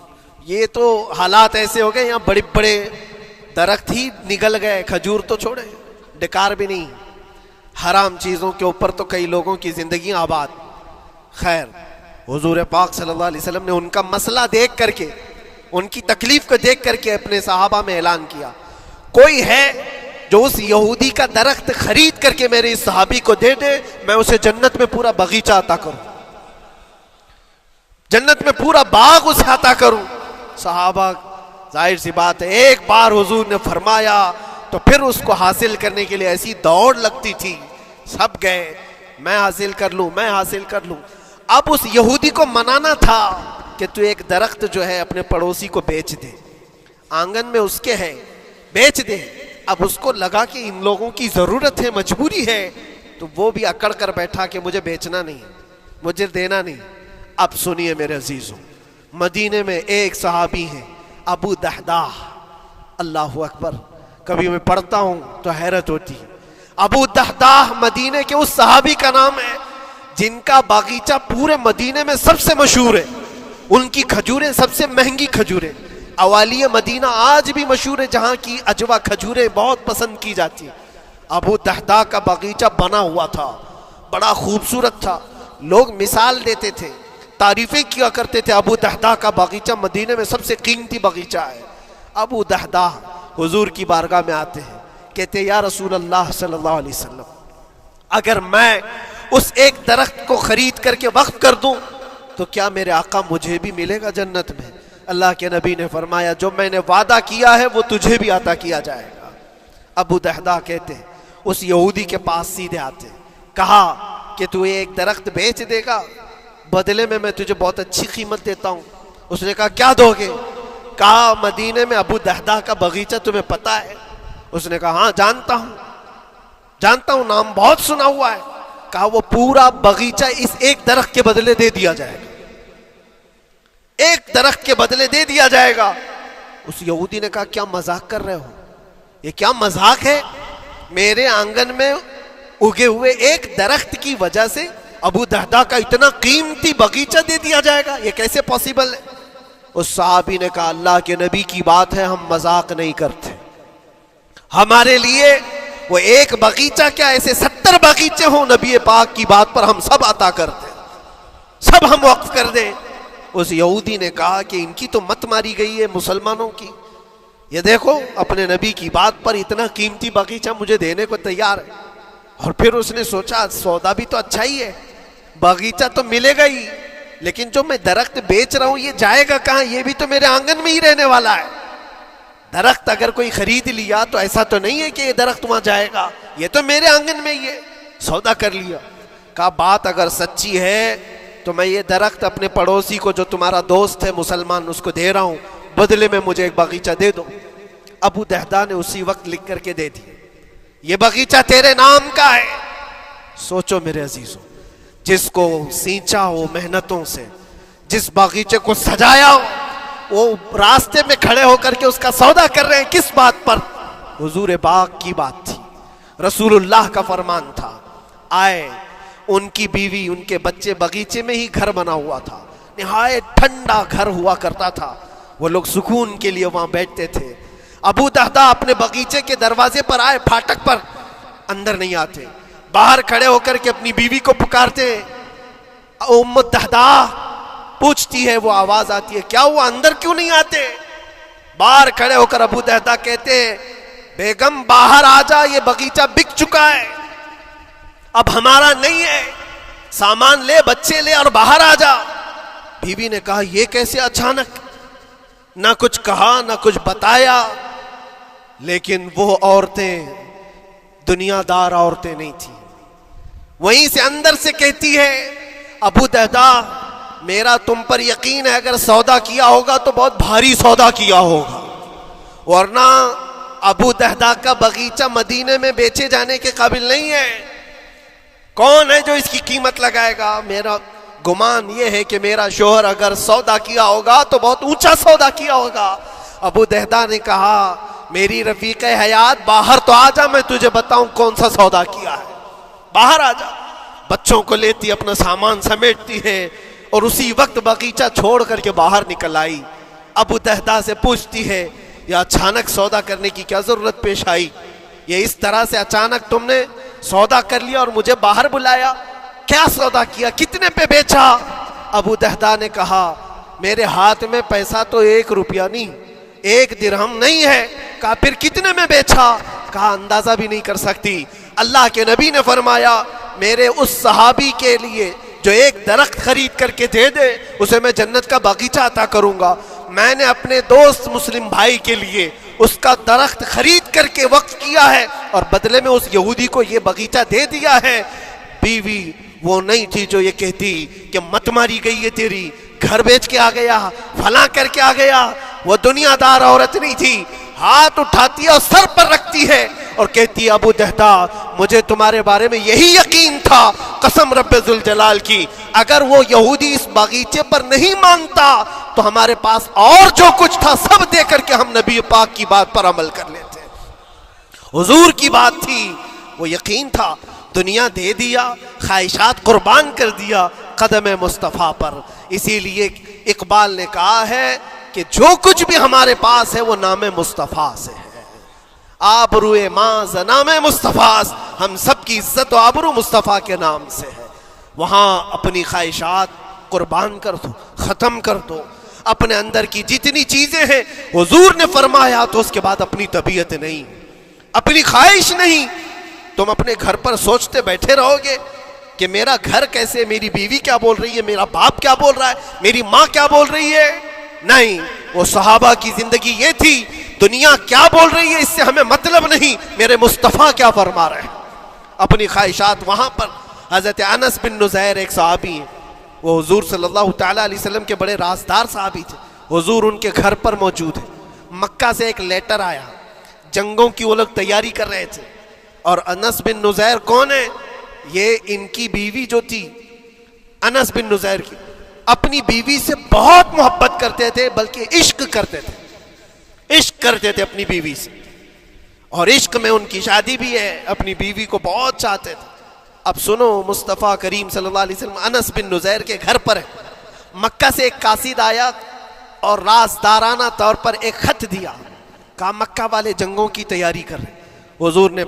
یہ تو حالات ایسے ہو گئے یہاں بڑے بڑے درخت ہی نگل گئے, کھجور تو چھوڑے, ڈکار بھی نہیں. حرام چیزوں کے اوپر تو کئی لوگوں کی زندگی آباد. خیر, حضور پاک صلی اللہ علیہ وسلم نے ان کا مسئلہ دیکھ کر کے, ان کی تکلیف کو دیکھ کر کے اپنے صحابہ میں اعلان کیا, کوئی ہے جو اس یہودی کا درخت خرید کر کے میرے اس صحابی کو دے دے, میں اسے جنت میں پورا باغیچہ عطا کروں, جنت میں پورا باغ اسے عطا کروں. صحابہ ظاہر سی بات ہے, ایک بار حضور نے فرمایا تو پھر اس کو حاصل کرنے کے لیے ایسی دوڑ لگتی تھی, سب گئے میں حاصل کر لوں, میں حاصل کر لوں. اب اس یہودی کو منانا تھا کہ تو ایک درخت جو ہے اپنے پڑوسی کو بیچ دے, آنگن میں اس کے ہے, بیچ دے. اب اس کو لگا کہ ان لوگوں کی ضرورت ہے, مجبوری ہے, تو وہ بھی اکڑ کر بیٹھا کہ مجھے بیچنا نہیں, مجھے دینا نہیں. اب سنیے میرے عزیزوں، مدینے میں ایک صحابی ہیں ابو دحداح، اللہ اکبر، کبھی میں پڑھتا ہوں تو حیرت ہوتی ہے۔ ابو دحداح مدینے کے اس صحابی کا نام ہے جن کا باغیچہ پورے مدینے میں سب سے مشہور ہے، ان کی کھجوریں سب سے مہنگی کھجوریں، اوالی مدینہ آج بھی مشہور ہے، جہاں کی اجوا کھجوریں بہت پسند کی جاتی ہیں۔ ابو دحداح کا باغیچہ بنا ہوا تھا، بڑا خوبصورت تھا، لوگ مثال دیتے تھے، تعریفیں کیا کرتے تھے، ابو دحداح کا باغیچہ مدینے میں سب سے قیمتی باغیچہ ہے۔ ابو دحداح حضور کی بارگاہ میں آتے ہیں، کہتے ہیں یا رسول اللہ صلی اللہ علیہ وسلم، اگر میں اس ایک درخت کو خرید کر کے وقف کر دوں تو کیا میرے آقا مجھے بھی ملے گا جنت میں؟ اللہ کے نبی نے فرمایا جو میں نے وعدہ کیا ہے وہ تجھے بھی عطا کیا جائے گا۔ ابو دحداح کہتے ہیں اس یہودی کے پاس سیدھے آتے، کہا کہ تو ایک درخت بیچ دے گا، بدلے میں تجھے بہت اچھی قیمت دیتا ہوں۔ اس نے کہا کیا دو گے؟ کہا مدینے میں ابو دحداح کا باغیچہ تمہیں پتہ ہے؟ اس نے کہا ہاں جانتا ہوں، نام بہت سنا ہوا ہے۔ کہا وہ پورا باغیچہ اس ایک درخت کے بدلے دے دیا جائے گا، ایک درخت کے بدلے دے دیا جائے گا۔ اس یہودی نے کہا کیا مذاق کر رہے ہو؟ یہ کیا مذاق ہے؟ میرے آنگن میں اگے ہوئے ایک درخت کی وجہ سے ابو دحداح کا اتنا قیمتی باغیچہ دے دیا جائے گا، یہ کیسے پاسبل ہے؟ اس صحابی نے کہا اللہ کے نبی کی بات ہے، ہم مذاق نہیں کرتے، ہمارے لیے وہ ایک باغیچہ کیا ایسے 70 باغیچے ہوں، نبی پاک کی بات پر ہم سب عطا کر دیں، سب ہم وقف کر دیں۔ اس یہودی نے کہا کہ ان کی تو مت ماری گئی ہے مسلمانوں کی، یہ دیکھو اپنے نبی کی بات پر اتنا قیمتی باغیچہ مجھے دینے کو تیار ہے۔ اور پھر اس نے سوچا سودا بھی تو اچھا ہی ہے، باغیچہ تو ملے گا ہی، لیکن جو میں درخت بیچ رہا ہوں یہ جائے گا کہاں؟ یہ بھی تو میرے آنگن میں ہی رہنے والا ہے۔ درخت اگر کوئی خرید لیا تو ایسا تو نہیں ہے کہ یہ درخت وہاں جائے گا، یہ تو میرے آنگن میں ہی ہے، سودا کر لیا۔ کہا بات اگر سچی ہے تو میں یہ درخت اپنے پڑوسی کو جو تمہارا دوست ہے مسلمان اس کو دے رہا ہوں، بدلے میں مجھے ایک باغیچہ دے دو۔ ابو دحداح نے اسی وقت لکھ کر کے دے دی، یہ باغیچہ تیرے نام کا ہے۔ سوچو میرے عزیزوں، جس کو سینچا ہو محنتوں سے، جس باغیچے کو سجایا ہو، وہ راستے میں کھڑے ہو کر کے اس کا سودا کر رہے ہیں، کس بات پر؟ حضور پاک کی بات تھی، رسول اللہ کا فرمان تھا۔ آئے ان کی بیوی ان کے بچے، باغیچے میں ہی گھر بنا ہوا تھا، نہایت ٹھنڈا گھر ہوا کرتا تھا، وہ لوگ سکون کے لیے وہاں بیٹھتے تھے۔ ابو دحداح اپنے باغیچے کے دروازے پر آئے، پھاٹک پر، اندر نہیں آتے، باہر کھڑے ہو کر کے اپنی بیوی کو پکارتے، ام دحداح پوچھتی ہے، وہ آواز آتی ہے کیا ہوا اندر کیوں نہیں آتے؟ باہر کھڑے ہو کر ابو دحداح کہتے ہیں بیگم باہر آ جا، یہ باغیچہ بک چکا ہے، اب ہمارا نہیں ہے، سامان لے، بچے لے اور باہر آ جا۔ بیوی نے کہا یہ کیسے اچانک؟ نہ کچھ کہا نہ کچھ بتایا، لیکن وہ عورتیں دنیا دار عورتیں نہیں تھیں، وہیں سے اندر سے کہتی ہے ابو دحداح میرا تم پر یقین ہے، اگر سودا کیا ہوگا تو بہت بھاری سودا کیا ہوگا، ورنہ ابو دحداح کا باغیچہ مدینے میں بیچے جانے کے قابل نہیں ہے، کون ہے جو اس کی قیمت لگائے گا؟ میرا گمان یہ ہے کہ میرا شوہر اگر سودا کیا ہوگا تو بہت اونچا سودا کیا ہوگا۔ ابو دحداح نے کہا میری رفیق حیات باہر تو آ جا، میں تجھے بتاؤں کون سا سودا کیا ہے، باہر آ جا۔ بچوں کو لیتی اپنا سامان سمیٹتی ہے اور اسی وقت باغیچہ چھوڑ کر کے باہر نکل آئی۔ ابو دحداح سے پوچھتی ہے یہ اچانک سودا کرنے کی کیا ضرورت پیش آئی؟ یہ اس طرح سے اچانک تم نے سودا کر لیا اور مجھے باہر بلایا، کیا سودا کیا، کتنے پہ بیچا؟ ابو دحداح نے کہا میرے ہاتھ میں پیسہ تو 1 روپیہ نہیں، 1 درہم نہیں ہے۔ کہا پھر کتنے میں بیچا؟ کہا اندازہ بھی نہیں کر سکتی۔ اللہ کے نبی نے فرمایا میرے اس صحابی کے لیے جو ایک درخت خرید کر کے دے دے اسے میں جنت کا باغیچہ عطا کروں گا۔ میں نے اپنے دوست مسلم بھائی کے لیے اس کا درخت خرید کر کے وقف کیا ہے اور بدلے میں اس یہودی کو یہ باغیچہ دے دیا ہے۔ بیوی وہ نہیں تھی جو یہ کہتی کہ مت ماری گئی ہے تیری، گھر بیچ کے آ گیا، فلاں کر کے آ گیا، وہ دنیا دار عورت نہیں تھی، ہاتھ اٹھاتی ہے اور سر پر رکھتی ہے اور کہتی ہے ابو دحداح مجھے تمہارے بارے میں یہی یقین تھا، قسم رب ذل جلال کی اگر وہ یہودی اس باغیچے پر نہیں مانتا تو ہمارے پاس اور جو کچھ تھا سب دے کر کے ہم نبی پاک کی بات پر عمل کر لیتے. حضور کی بات تھی, وہ یقین تھا, دنیا دے دیا, خواہشات قربان کر دیا قدم مصطفیٰ پر. اسی لیے اقبال نے کہا ہے کہ جو کچھ بھی ہمارے پاس ہے وہ نام مصطفیٰ سے ہے. آبرو ماز نام مصطفیٰ, ہم سب کی عزت و آبرو مصطفیٰ کے نام سے ہے. وہاں اپنی خواہشات قربان کر دو, ختم کر دو, اپنے اندر کی جتنی چیزیں ہیں حضور نے فرمایا تو اس کے بعد اپنی طبیعت نہیں, اپنی خواہش نہیں. تم اپنے گھر پر سوچتے بیٹھے رہو گے کہ میرا گھر کیسے, میری بیوی کیا بول رہی ہے, میرا باپ کیا بول رہا ہے, میری ماں کیا بول رہی ہے. نہیں, وہ صحابہ کی زندگی یہ تھی, دنیا کیا بول رہی ہے اس سے ہمیں مطلب نہیں, میرے مصطفیٰ کیا فرما رہے ہیں. اپنی خواہشات وہاں پر. حضرت انس بن نزیر ایک صحابی ہیں, وہ حضور صلی اللہ تعالیٰ علیہ وسلم کے بڑے رازدار صحابی تھے. حضور ان کے گھر پر موجود ہے. مکہ سے ایک لیٹر آیا, جنگوں کی وہ لوگ تیاری کر رہے تھے. اور انس بن نزیر کون ہے؟ یہ ان کی بیوی جو تھی انس بن نزیر کی, اپنی بیوی سے بہت محبت کرتے تھے, بلکہ عشق کرتے تھے, عشق کرتے تھے اپنی بیوی سے. اور عشق میں ان کی شادی بھی ہے, اپنی بیوی کو بہت چاہتے تھے. اب سنو, مصطفیٰ کریم صلی اللہ علیہ وسلم انس بن نزیر کے گھر پر ہے. مکہ سے ایک قاصد آیا اور رازدارانہ طور پر ایک خط دیا, کہا مکہ والے جنگوں کی تیاری کر رہے. حضور نے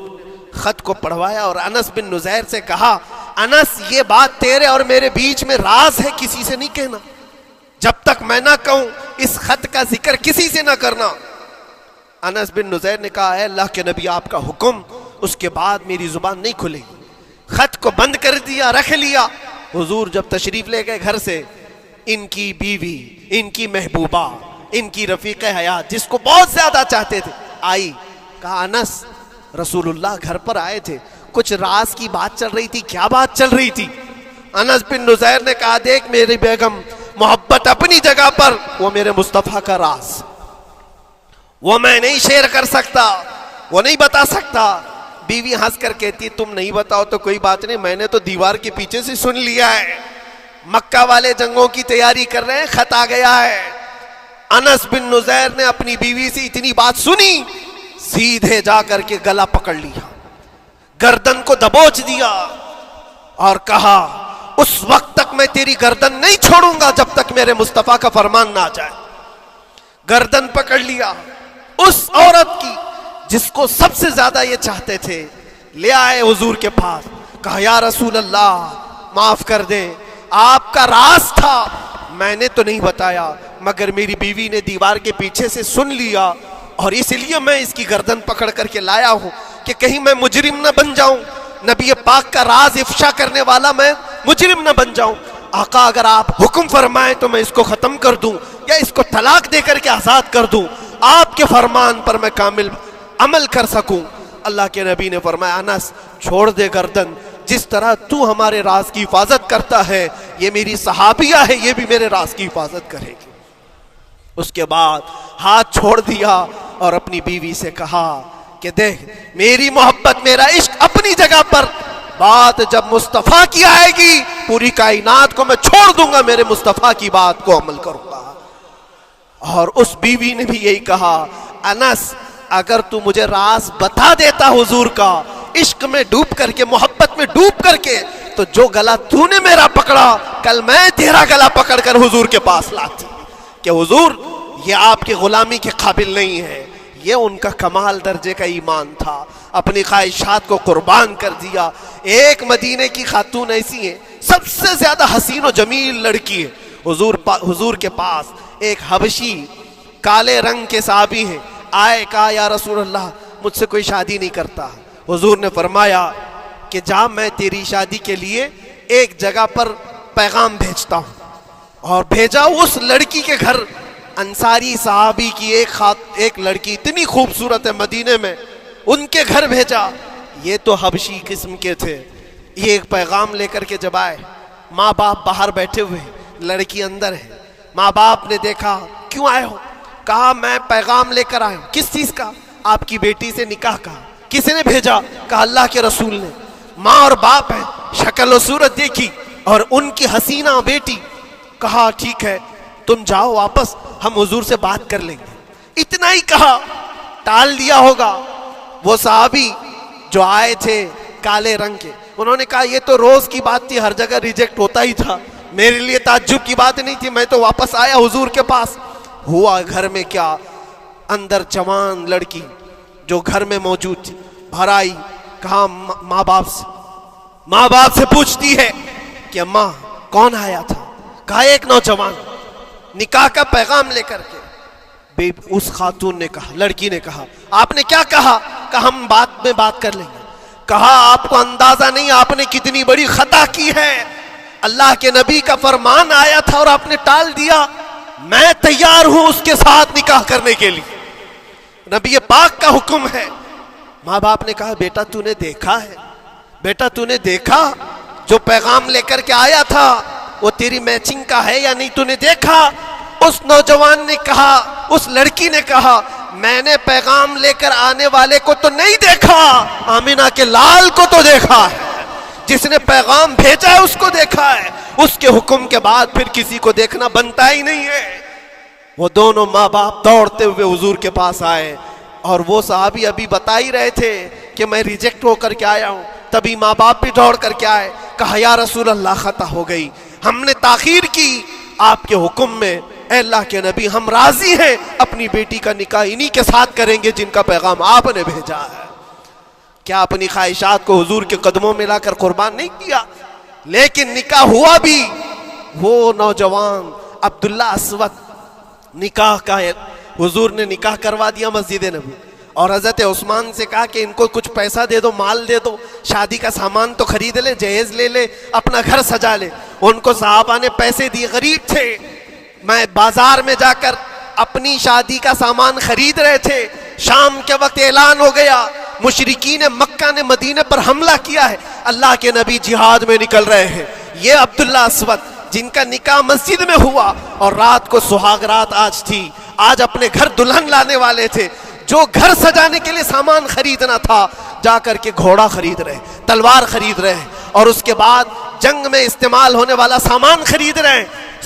خط کو پڑھوایا اور انس بن نزیر سے کہا, انس یہ بات تیرے اور میرے بیچ میں راز ہے, کسی سے نہیں کہنا, جب تک میں نہ کہوں اس خط کا ذکر کسی سے نہ کرنا. انس بن نزیر نے کہا, اے اللہ کے نبی آپ کا حکم, اس کے بعد میری زبان نہیں کھلے گی. خط کو بند کر دیا, رکھ لیا. حضور جب تشریف لے گئے گھر سے, ان کی بیوی, ان کی محبوبہ, ان کی رفیق حیات جس کو بہت زیادہ چاہتے تھے آئی. کہا انس, رسول اللہ گھر پر آئے تھے, کچھ راز کی بات چل رہی تھی, کیا بات چل رہی تھی؟ انس بن نزیر نے کہا, دیکھ میری بیگم, محبت اپنی جگہ پر, وہ میرے مصطفیٰ کا راز, وہ میں نہیں شیئر کر سکتا, وہ نہیں بتا سکتا. بیوی ہنس کر کہتی, تم نہیں بتاؤ تو کوئی بات نہیں, میں نے تو دیوار کے پیچھے سے سن لیا ہے, مکہ والے جنگوں کی تیاری کر رہے ہیں, خط آ گیا ہے. انس بن نزیر نے اپنی بیوی سے اتنی بات سنی, سیدھے جا کر کے گلا پکڑ لیا, گردن کو دبوچ دیا اور کہا, اس وقت تک میں تیری گردن نہیں چھوڑوں گا جب تک میرے مصطفیٰ کا فرمان نہ آ جائے. گردن پکڑ لیا اس عورت کی جس کو سب سے زیادہ یہ چاہتے تھے, لے آئے حضور کے پاس. کہا, یا رسول اللہ معاف کر دیں, آپ کا راز تھا, میں نے تو نہیں بتایا, مگر میری بیوی نے دیوار کے پیچھے سے سن لیا, اور اس لیے میں اس کی گردن پکڑ کر کے لایا ہوں کہ کہیں میں مجرم نہ بن جاؤں, نبی پاک کا راز افشا کرنے والا میں مجرم نہ بن جاؤں. آقا اگر آپ حکم فرمائیں تو میں اس کو ختم کر دوں یا اس کو طلاق دے کر کے آزاد کر دوں, آپ کے فرمان پر میں کامل عمل کر سکوں. اللہ کے نبی نے فرمایا, انس چھوڑ دے گردن, جس طرح تو ہمارے راز کی حفاظت کرتا ہے, یہ میری صحابیہ ہے, یہ بھی میرے راز کی حفاظت کرے گی. اس کے بعد ہاتھ چھوڑ دیا اور اپنی بیوی سے کہا کہ دیکھ, میری محبت, میرا عشق اپنی جگہ پر, بات جب مصطفیٰ کی آئے گی پوری کائنات کو میں چھوڑ دوں گا, میرے مصطفیٰ کی بات کو عمل کروں گا. اور اس بیوی نے بھی یہی کہا, انس اگر تو مجھے راز بتا دیتا حضور کا, عشق میں ڈوب کر کے, محبت میں ڈوب کر کے, تو جو گلا تو نے میرا پکڑا, کل میں تیرا گلا پکڑ کر حضور کے پاس لاتی کہ حضور یہ آپ کی غلامی کے قابل نہیں ہے. یہ ان کا کمال درجے کا ایمان تھا, اپنی خواہشات کو قربان کر دیا. ایک مدینے کی خاتون ایسی ہے, سب سے زیادہ حسین و جمیل لڑکی ہے. حضور کے پاس ایک حبشی کالے رنگ کے صحابی ہیں, آئے, کہا یا رسول اللہ مجھ سے کوئی شادی نہیں کرتا. حضور نے فرمایا کہ جا, میں تیری شادی کے لیے ایک جگہ پر پیغام بھیجتا ہوں. اور بھیجا اس لڑکی کے گھر. انصاری صحابی کی ایک لڑکی اتنی خوبصورت ہے مدینے میں, ان کے گھر بھیجا. یہ تو حبشی قسم کے تھے. یہ ایک پیغام لے کر کے جب آئے, ماں باپ باہر بیٹھے ہوئے, لڑکی اندر ہے. ماں باپ نے دیکھا, کیوں آئے ہو؟ کہا میں پیغام لے کر آیا ہوں. کس چیز کا؟ آپ کی بیٹی سے نکاح کا. کس نے بھیجا؟ کہا اللہ کے رسول نے. ماں اور باپ ہیں, شکل و صورت دیکھی اور ان کی حسینہ بیٹی، کہا ٹھیک ہے تم جاؤ واپس، ہم حضور سے بات کر لیں گے۔ اتنا ہی کہا، ٹال دیا ہوگا۔ وہ صحابی جو آئے تھے کالے رنگ کے، انہوں نے کہا یہ تو روز کی بات تھی، ہر جگہ ریجیکٹ ہوتا ہی تھا، میرے لیے تعجب کی بات نہیں تھی، میں تو واپس آیا حضور کے پاس۔ ہوا گھر میں کیا، اندر جوان لڑکی جو گھر میں موجود تھی باہر آئی، کہا ماں باپ سے پوچھتی ہے کہ اماں کون آیا تھا؟ کہا ایک نوجوان نکاح کا پیغام لے کر کے۔ اس خاتون نے کہا، لڑکی نے کہا آپ نے کیا کہا؟ کہا ہم بعد میں بات کر لیں گے۔ کہا آپ کو اندازہ نہیں آپ نے کتنی بڑی خطا کی ہے، اللہ کے نبی کا فرمان آیا تھا اور آپ نے ٹال دیا، میں تیار ہوں اس کے ساتھ نکاح کرنے کے لیے، نبی پاک کا حکم ہے۔ ماں باپ نے کہا بیٹا تو نے دیکھا ہے، بیٹا تو نے دیکھا جو پیغام لے کر کے آیا تھا وہ تیری میچنگ کا ہے یا نہیں، تو نے دیکھا؟ اس نوجوان نے کہا، اس لڑکی نے کہا میں نے پیغام لے کر آنے والے کو تو نہیں دیکھا، آمینہ کے لال کو تو دیکھا ہے، جس نے پیغام بھیجا ہے اس کو دیکھا ہے، اس کے حکم کے بعد پھر کسی کو دیکھنا بنتا ہی نہیں ہے۔ وہ دونوں ماں باپ دوڑتے ہوئے حضور کے پاس آئے، اور وہ صحابی ابھی بتا ہی رہے تھے کہ میں ریجیکٹ ہو کر کے آیا ہوں، تبھی ماں باپ بھی دوڑ کر کے آئے، کہا یا رسول اللہ خطا ہو گئی، ہم نے تاخیر کی آپ کے حکم میں، اے اللہ کے نبی ہم راضی ہیں، اپنی بیٹی کا نکاح انہی کے ساتھ کریں گے جن کا پیغام آپ نے بھیجا ہے۔ کیا اپنی خواہشات کو حضور کے قدموں میں لا کر قربان نہیں کیا؟ لیکن نکاح ہوا بھی، وہ نوجوان عبداللہ اسود نکاح کا ہے، حضور نے نکاح کروا دیا مسجد نبی، اور حضرت عثمان سے کہا کہ ان کو کچھ پیسہ دے دو، مال دے دو، شادی کا سامان تو خرید لے، جہیز لے لے، اپنا گھر سجا لے۔ ان کو صحابہ نے پیسے دیے، غریب تھے، میں بازار میں جا کر اپنی شادی کا سامان خرید رہے تھے، شام کے وقت اعلان ہو گیا مشرکین مکہ نے مدینے پر حملہ کیا ہے، اللہ کے نبی جہاد میں نکل رہے ہیں۔ یہ عبداللہ اسود جن کا نکاح مسجد میں ہوا اور رات کو سہاگ رات آج تھی، آج اپنے گھر دلہن لانے والے تھے، جو گھر سجانے کے لیے سامان خریدنا تھا جا کر کے گھوڑا خرید رہے، تلوار خرید رہے، اور اس کے بعد جنگ میں استعمال ہونے والا سامان خرید رہے،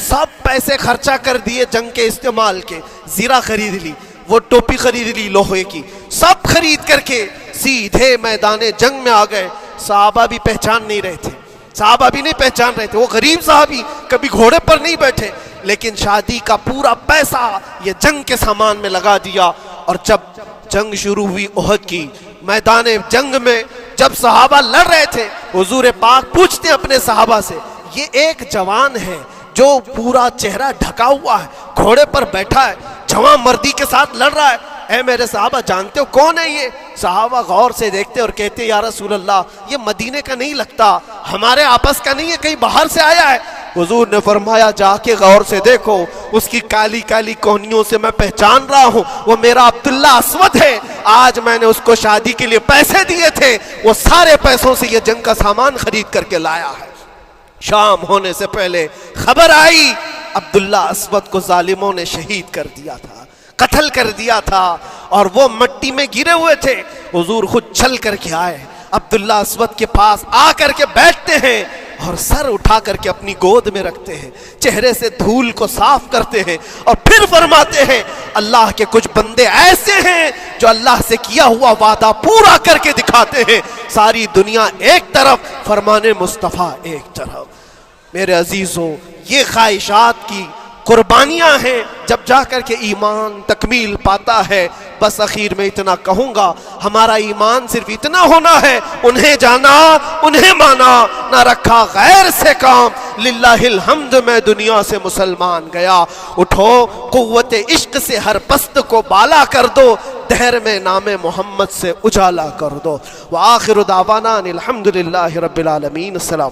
سب پیسے خرچہ کر دیے جنگ کے استعمال کے، زیرہ خرید لی، وہ ٹوپی خرید لی لوہے کی، سب خرید کر کے سیدھے میدان جنگ میں آ گئے۔ صحابہ بھی پہچان نہیں رہے تھے، صحابہ بھی نہیں پہچان رہے تھے، وہ غریب صحابی کبھی گھوڑے پر نہیں بیٹھے، لیکن شادی کا پورا پیسہ یہ جنگ کے سامان میں لگا دیا۔ اور جب جنگ شروع ہوئی احد کی، میدان جنگ میں جب صحابہ لڑ رہے تھے، حضور پاک پوچھتے ہیں اپنے صحابہ سے، یہ ایک جوان ہے جو پورا چہرہ ڈھکا ہوا ہے، گھوڑے پر بیٹھا ہے، جوان مردی کے ساتھ لڑ رہا ہے، اے میرے صحابہ جانتے ہو کون ہے یہ؟ صحابہ غور سے دیکھتے اور کہتے یا رسول اللہ یہ مدینے کا نہیں لگتا، ہمارے آپس کا نہیں ہے، کہیں باہر سے آیا ہے۔ حضور نے فرمایا جا کے غور سے دیکھو، اس کی کالی کالی کونیوں سے میں پہچان رہا ہوں، وہ میرا عبداللہ اسود ہے، آج میں نے اس کو شادی کے لیے پیسے دیے تھے، وہ سارے پیسوں سے یہ جنگ کا سامان خرید کر کے لایا ہے۔ شام ہونے سے پہلے خبر آئی عبداللہ اسود کو ظالموں نے شہید کر دیا تھا، قتل کر دیا تھا، اور وہ مٹی میں گرے ہوئے تھے۔ حضور خود چل کر کے آئے، عبداللہ اسود کے پاس آ کر کے بیٹھتے ہیں اور سر اٹھا کر کے اپنی گود میں رکھتے ہیں، چہرے سے دھول کو صاف کرتے ہیں، اور پھر فرماتے ہیں اللہ کے کچھ بندے ایسے ہیں جو اللہ سے کیا ہوا وعدہ پورا کر کے دکھاتے ہیں، ساری دنیا ایک طرف، فرمان مصطفیٰ ایک طرف۔ میرے عزیزوں، یہ خواہشات کی قربانیاں ہیں جب جا کر کے ایمان تکمیل پاتا ہے۔ بس اخیر میں اتنا کہوں گا، ہمارا ایمان صرف اتنا ہونا ہے، انہیں جانا انہیں مانا، نہ رکھا غیر سے کام، للہ الحمد میں دنیا سے مسلمان گیا۔ اٹھو قوت عشق سے ہر پست کو بالا کر دو، دہر میں نام محمد سے اجالا کر دو۔ وآخر دعوانا الحمدللہ رب العالمین۔ السلام۔